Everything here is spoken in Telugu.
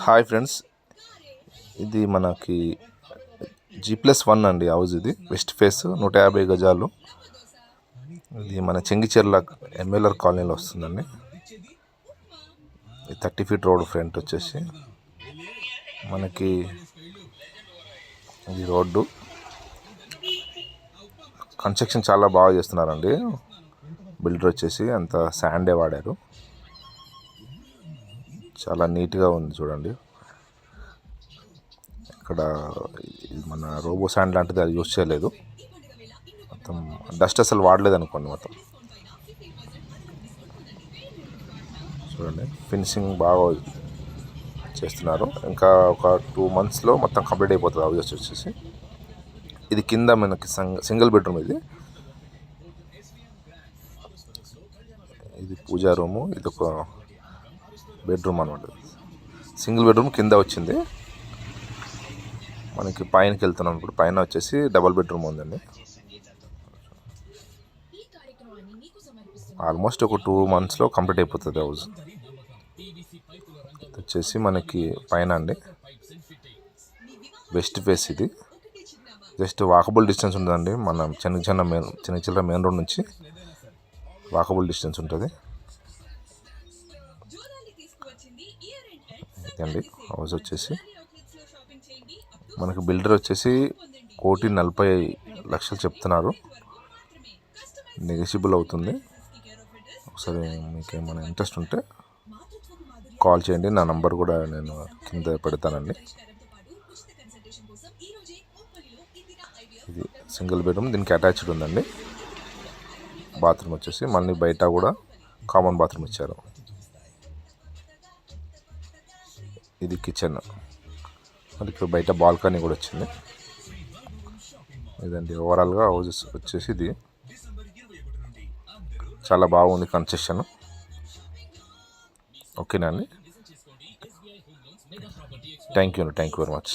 హాయ్ ఫ్రెండ్స్, ఇది మనకి G+1 అండి హౌస్. ఇది వెస్ట్ ఫేస్ 150 గజాలు. ఇది మన చెంగిచెర్ల MLR కాలనీలో వస్తుందండి. 30 ఫీట్ రోడ్ ఫ్రంట్ వచ్చేసి మనకి ఇది రోడ్డు కన్స్ట్రక్షన్ చాలా బాగా చేస్తున్నారండి. బిల్డర్ వచ్చేసి అంత శాండే వాడారు. చాలా నీట్గా ఉంది చూడండి. ఇక్కడ మన రోబో శాండ్ లాంటిది అది యూజ్ చేయలేదు. మొత్తం డస్ట్ అసలు వాడలేదు అనుకోండి. మొత్తం చూడండి, ఫినిషింగ్ బాగా చేస్తున్నారు. ఇంకా ఒక 2 monthsలో మొత్తం కంప్లీట్ అయిపోతుంది హౌస్ వచ్చేసి. ఇది కింద మనకి సింగిల్ బెడ్రూమ్. ఇది పూజా రూము. ఇది ఒక బెడ్రూమ్ అనమాట. సింగిల్ బెడ్రూమ్ కింద వచ్చింది. మనకి పైనకి వెళ్తున్నాం ఇప్పుడు. పైన వచ్చేసి డబల్ బెడ్రూమ్ ఉందండి. ఆల్మోస్ట్ ఒక 2 monthsలో కంప్లీట్ అయిపోతుంది హౌస్. వచ్చేసి మనకి పైన అండి వెస్ట్ ఫేస్. ఇది జస్ట్ వాకబుల్ డిస్టెన్స్ ఉంటుందండి. మనం చెన్నచిల్ల మెయిన్ రోడ్ నుంచి వాకబుల్ డిస్టెన్స్ ఉంటుంది. ఇదండి హౌస్ వచ్చేసి. మనకి బిల్డర్ వచ్చేసి 1,40,00,000 చెప్తున్నారు. నెగోషియబుల్ అవుతుంది. ఒకసారి మీకు ఏమైనా ఇంట్రెస్ట్ ఉంటే కాల్ చేయండి. నా నంబర్ కూడా నేను కింద పెడతానండి. ఇది సింగిల్ బెడ్రూమ్, దీనికి అటాచ్డ్ ఉందండి. బాత్రూమ్ వచ్చేసి మళ్ళీ బయట కూడా కామన్ బాత్రూమ్ ఇచ్చారు. ఇది కిచెన్. మరి ఇక్కడ బయట బాల్కనీ కూడా వచ్చింది. ఇదండి ఓవరాల్గా హౌసెస్ వచ్చేసి. ఇది చాలా బాగుంది కన్స్ట్రక్షన్. ఓకేనా అండి? Thank you very much.